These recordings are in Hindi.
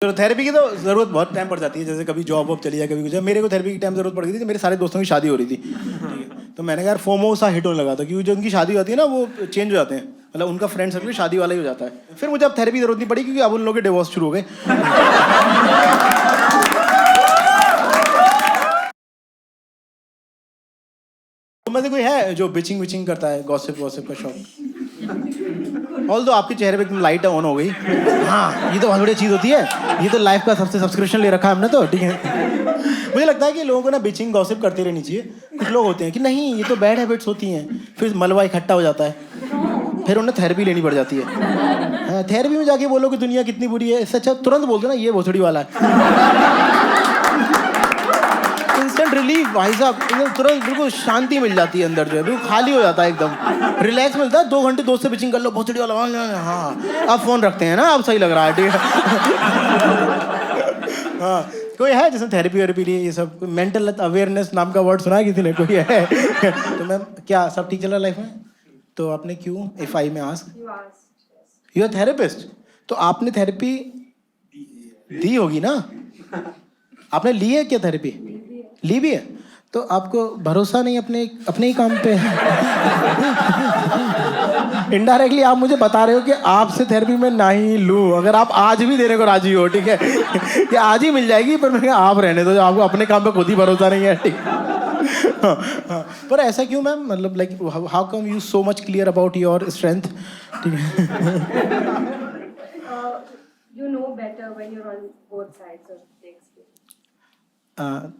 तो थेरेपी की तो ज़रूरत बहुत टाइम पड़ जाती है, जैसे कभी जॉब वॉब चली जाए, कभी कुछ। मेरे को थेरेपी की टाइम ज़रूरत पड़ गई थी, मेरे सारे दोस्तों की शादी हो रही थी, ठीक है। तो मैंने कहा यार फोमो सा हिट होने लगा था, क्योंकि जो उनकी शादी होती है ना वो चेंज हो जाते हैं, मतलब उनका फ्रेंड सर्कल शादी वाला ही हो जाता है। फिर मुझे अब थेरेपी ज़रूरत नहीं पड़ी, क्योंकि अब उन लोगों के डिवोर्स शुरू हो गए। तो में से कोई है जो बिचिंग विचिंग करता है, गॉसिप वॉसिप का शौक? ऑल तो आपके चेहरे पे एकदम लाइट ऑन हो गई। हाँ, ये तो बहुत बढ़िया चीज़ होती है, ये तो लाइफ का सबसे सब्सक्रिप्शन ले रखा है हमने तो, ठीक है। मुझे लगता है कि लोगों को ना बिचिंग गॉसिप करती रहनी चाहिए। कुछ लोग होते हैं कि नहीं ये तो बैड हैबिट्स होती हैं, फिर मलबा इकट्ठा हो जाता है, फिर उन्हें थेरेपी लेनी पड़ जाती है। थेरेपी में जाके बोलो कि दुनिया कितनी बुरी है, इससे अच्छा तुरंत बोल दो ना ये भोसड़ी वाला है। इंस्टेंट रिलीफ भाई साहब, एकदम तुरंत बिल्कुल शांति मिल जाती है अंदर, जो है बिल्कुल खाली हो जाता है, एकदम रिलैक्स मिलता है। 2 घंटे दोस्त से बिचिंग कर लो, भोसड़ी वाला। हाँ, अब फोन रखते हैं ना, अब सही लग रहा है, ठीक है। हाँ, कोई है जैसे थेरेपी वेरेपी लिए ये सब? मेंटल अवेयरनेस नाम का वर्ड सुना है किसी ने? कोई है? तो मैम क्या सब ठीक चल रहा है लाइफ में? तो आपने क्यों, इफ आई में आस्क, यू आर थेरेपिस्ट, तो आपने थेरेपी दी होगी ना? आपने ली है क्या थेरेपी? ली भी है? तो आपको भरोसा नहीं अपने ही काम पे? इनडायरेक्टली आप मुझे बता रहे हो कि आपसे थेरेपी मैं नहीं लूं, अगर आप आज भी देने को राजी हो, ठीक है, कि आज ही मिल जाएगी, पर मैं आप रहने दो, आपको अपने काम पे खुद ही भरोसा नहीं है, ठीक। हाँ, पर ऐसा क्यों मैम? मतलब like how come you so much clear about your strength, ठीक है? You know better when you're on both sides of the experience.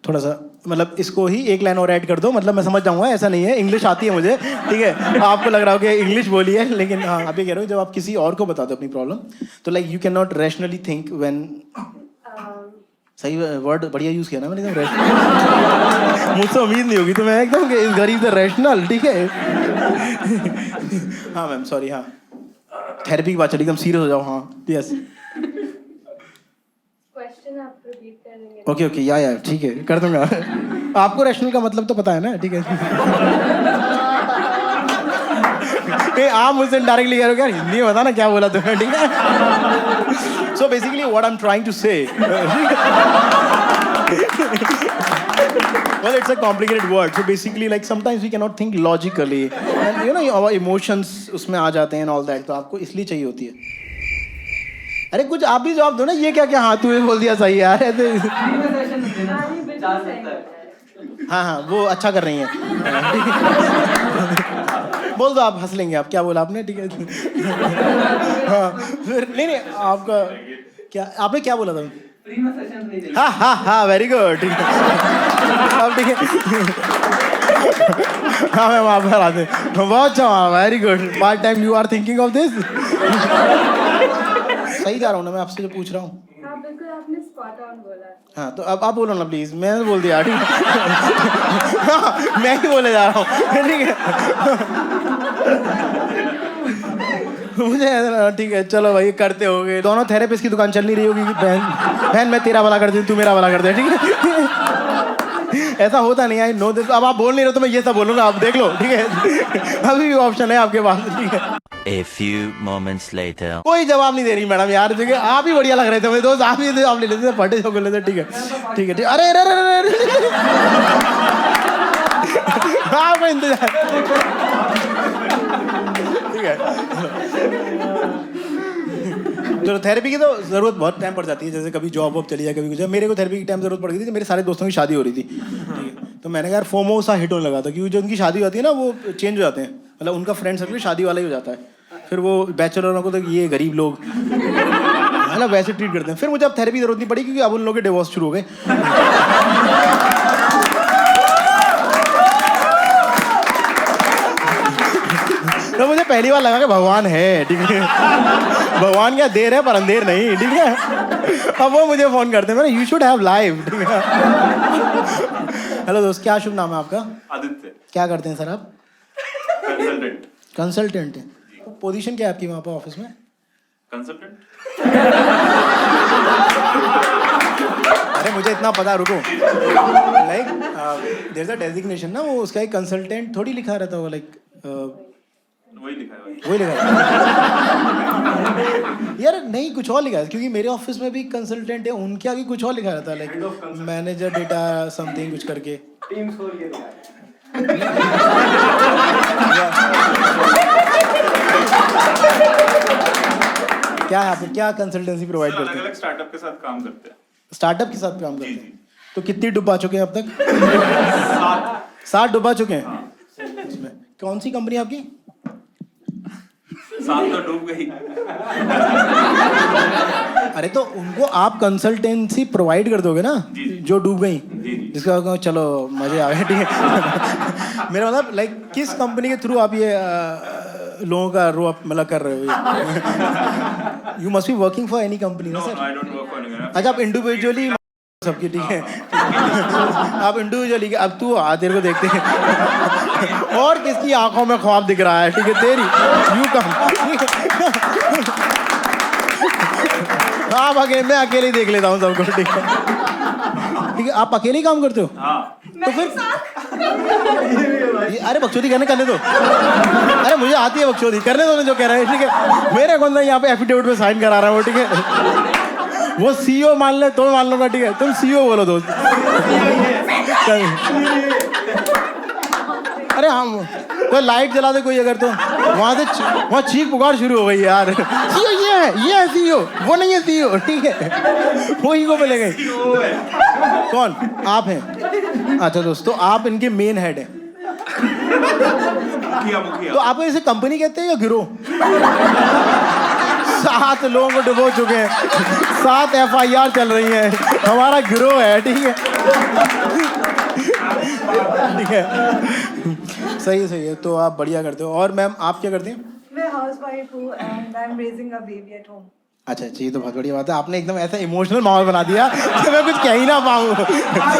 थोड़ा सा मतलब इसको ही एक लाइन और ऐड कर दो, मतलब मैं समझ जाऊंगा, ऐसा नहीं है, इंग्लिश आती है मुझे, ठीक है। आपको लग रहा हो कि इंग्लिश बोली है, लेकिन हाँ आप ये कह रहे हो जब आप किसी और को बता दो अपनी प्रॉब्लम, तो like you can not rationally think when, सही वर्ड बढ़िया यूज़ किया ना मैंने, एकदम मुझसे उम्मीद नहीं होगी, तो मैं एकदम गरीब से रैशनल, ठीक है। हाँ मैम सॉरी, हाँ थेरेपी की बात चली, एकदम सीरियस हो जाओ। हाँ यस, Question आप repeat करेंगे? ओके या ठीक है, कर दूंगा। आपको रैशनल का मतलब तो पता है ना, ठीक है। आप मुझसे डायरेक्टली कह रहे हो यार हिंदी में बता ना क्या बोला तुमने, ठीक है। So basically what I am trying to say, well it's a complicated word, so basically like sometimes we cannot think logically and you know our emotions उसमें आ जाते हैं and all that, तो आपको इसलिए चाहिए होती है। अरे कुछ आप भी जवाब दो ना, ये क्या हाँ तू बोल दिया सही यार, ऐसे। हाँ वो अच्छा कर रही हैं। बोल दो, आप हंस लेंगे, आप क्या बोला आपने, ठीक है। हाँ फिर नहीं आपका क्या, आपने क्या बोला था? हाँ वेरी गुड, ठीक है। अब ठीक है। हाँ मैम आप आते हैं, बहुत अच्छा, very good, part time you are thinking of this. सही जा रहा हूँ ना मैं आपसे जो पूछ रहा हूँ? हाँ बिल्कुल, आपने spot on बोला। हाँ तो अब आप बोलो ना प्लीज, मैंने बोल दिया, ठीक है। हाँ, मैं ही बोले जा रहा हूँ, ठीक है। मुझे ठीक है, चलो भाई करते हो गए दोनों, थेरेपिस्ट की दुकान चल नहीं रही होगी कि बहन मैं तेरा वाला कर दूँ, तू मेरा वाला कर दे, ठीक है। ऐसा होता नहीं है, नो दिस। अब आप बोल नहीं रहे तो मैं ये सब बोलूँगा, आप देख लो, ठीक है। अभी भी ऑप्शन है आपके पास, ठीक है। A few moments later. कोई जवाब नहीं दे रही मैडम यार, ठीक है। आप ही बढ़िया लग रहे थे मेरे दोस्त, आप ही जवाब ले लेते थे, फटे सब लेते, ठीक है ठीक है। अरे आपका इंतजार, ठीक है। तो थेरेपी की तो ज़रूरत बहुत टाइम पड़ जाती है, जैसे कभी जॉब वॉब चली जाए, कभी कुछ। मेरे को थेरेपी की टाइम ज़रूरत पड़ गई थी, मेरे सारे दोस्तों की शादी हो रही थी, ठीक है। तो मैंने कहा यार फोमो सा हिट होने लगा था, क्योंकि जो उनकी शादी होती है ना वो चेंज हो जाते हैं, मतलब उनका फ्रेंड सर्कल शादी वाला ही हो जाता है, फिर वो बैचलरों को तो ये गरीब लोग है ना वैसे ट्रीट करते हैं। फिर मुझे अब थेरेपी ज़रूरत नहीं पड़ी, क्योंकि अब उन लोगों के डिवोर्स शुरू हो गए। तो मुझे पहली बार लगा कि भगवान है, ठीक है। भगवान क्या देर है पर अंधेर नहीं, ठीक है। अब वो मुझे फोन करते हैं, यू शुड हैव लाइव, ठीक है। हेलो दोस्त, क्या शुभ नाम है आपका? आदित्य। क्या करते हैं सर आप? कंसल्टेंट। कंसल्टेंट है, पोजीशन क्या है आपकी वहाँ पर ऑफिस में? कंसल्टेंट। अरे मुझे इतना पता, रुको, like there is a designation ना, वो उसका एक कंसल्टेंट थोड़ी लिखा रहता होगा, लाइक वही लिखा है भाई। वही लिखा है यार, नहीं कुछ और लिखा है, क्योंकि मेरे ऑफिस में भी कंसल्टेंट है, उनके आगे कुछ और लिखा रहता है, लाइक मैनेजर डेटा समथिंग कुछ करके। टीम्स खोल के दिया। क्या है, आप क्या कंसल्टेंसी प्रोवाइड करते अलग हैं? अलग स्टार्टअप के साथ काम करते हैं। स्टार्टअप के साथ काम करते जी, हैं। तो कितनी डुबा चुके हैं अब तक? 7 डुबा चुके हैं। इसमें कौन सी कंपनी आपकी? 7 तो डूब गई। अरे तो उनको आप कंसल्टेंसी प्रोवाइड कर दोगे ना, जी। जो डूब गई, जी। जिसका कहूँ चलो मजे आ गए, ठीक है। मेरा मतलब लाइक किस कंपनी के थ्रू आप ये लोगों का रो अप मतलब कर रहे हो? You must be working for any company ना no, sir? I don't work for anyone. अच्छा, आप इंडिविजुअली सबकी, ठीक है। आप इंडिविजुअली, अब तू आ, तेरे को देखते हैं और किसकी आंखों में ख्वाब दिख रहा है, ठीक है, तेरी यू कम। आप अकेले, मैं अकेले ही देख लेता हूँ सबको, ठीक है। ठीक है, आप अकेले ही काम करते हो? हाँ, तो फिर अरे बकचोदी करने दो। अरे मुझे आती है बकचोदी, करने दो ना जो कह रहे हैं, ठीक है। मेरे कौन सा यहाँ पे एफिडेविट पे साइन करा रहा है वो, ठीक है। वो सीईओ मान ले तो मान लो ना, ठीक है, तुम सीईओ बोलो दोस्त। अरे हम कोई लाइट जला दे कोई अगर, तो वहाँ चीख पुकार शुरू हो गई यार। सीईओ ये है सीईओ, वो नहीं है सीईओ, ठीक है। वो ईगो पे ले गए। कौन? आप हैं? अच्छा दोस्त, तो आप इनके मेन हेड हैं। मुखिया। तो आपको इसे कंपनी कहते हैं या गिरोह? 7 लोगों को डुबो चुके हैं, 7 FIR चल रही हैं, हमारा गिरोह है, ठीक है। ठीक है, सही है। तो आप बढ़िया करते हो। और मैम आप क्या करती हैं? मैं हाउसवाइफ हूँ and I am raising a baby at home. अच्छा, ये तो बहुत बढ़िया बात है। आपने एकदम ऐसा इमोशनल माहौल बना दिया कि मैं कुछ कह ही ना पाऊँ।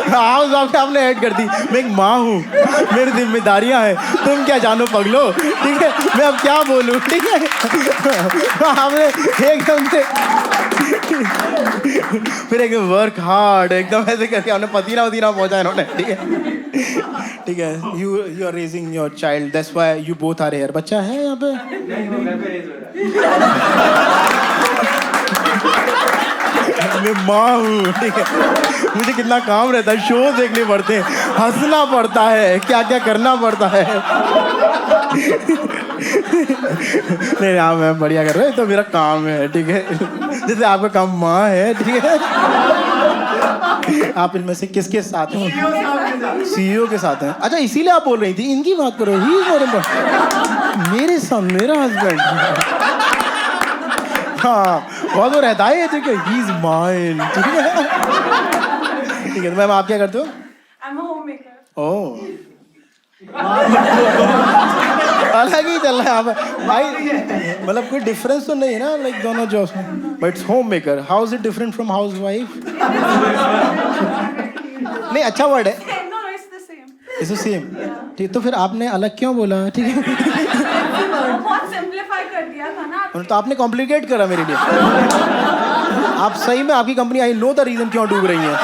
हाउस वाइफ आपने ऐड कर दी। मैं एक माँ हूँ, मेरी जिम्मेदारियाँ हैं, तुम क्या जानो पगलो, ठीक है। मैं अब क्या बोलूँ, ठीक है। आपने एकदम से फिर एकदम वर्क हार्ड, एकदम ऐसे करके आपने पसीना पहुँचा इन्होंने, ठीक है। ठीक है, you are raising your child, that's why you both are here. बच्चा है यहाँ पे? नहीं, वो घर पे रेज हो रहा है। मैं माँ हूँ, ठीक है। मुझे कितना काम रहता है, शो देखने पड़ते हैं, हंसना पड़ता है, क्या क्या करना पड़ता है। नहीं हाँ, मैं बढ़िया कर रहा हूँ, तो मेरा काम है, ठीक है। जैसे आपका काम माँ है, ठीक है। आप इनमें से किसके साथ हैं? सीईओ के साथ हैं। अच्छा, इसीलिए आप बोल रही थी इनकी बात करो। ही मेरे साथ मेरा हस्बैंड, हाँ बहुत वो रहता है, ठीक है। ही इज माइन, ठीक है। ठीक है, तो मैम आप क्या करते हो? I am a homemaker. ओह, अलग ही चल रहा है यहाँ पे भाई। मतलब कोई डिफरेंस तो नहीं है ना, लाइक दोनों जॉब्स में, but it's homemaker. How is it different from housewife? नहीं, अच्छा वर्ड है, no no, it's the same. It's the same. ठीक, तो फिर आपने अलग क्यों बोला, ठीक है। बहुत सिंपलीफाई कर दिया था ना। तो आपने कॉम्प्लिकेट करा मेरे लिए। आप सही में, आपकी company, I know the reason क्यों डूब रही है।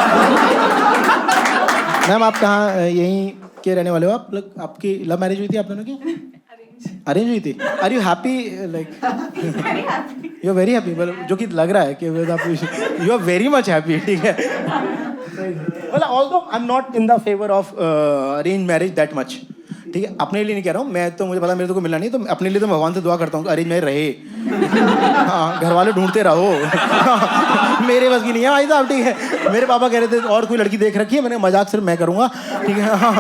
मैम आप कहाँ, यहीं के रहने वाले हो आप? आपकी लव मैरिज हुई थी आप दोनों की? अरेंज हुई थी। Are you happy? Like you are very happy, जो कि लग रहा है कि you are very much happy, ठीक है। मतलब although I am not in the favour of arrange marriage that much, ठीक है। अपने लिए नहीं कह रहा हूँ मैं, तो मुझे पता मेरे को मिलना नहीं, तो अपने लिए तो मैं भगवान से दुआ करता हूँ अरेंज मैरिज रहे। हाँ, घर वाले ढूंढते रहो। मेरे बस की नहीं है भाई साहब, ठीक है। मेरे पापा कह रहे थे और कोई लड़की देख रखी है, मैंने मजाक सिर्फ मैं करूँगा, ठीक है। हाँ।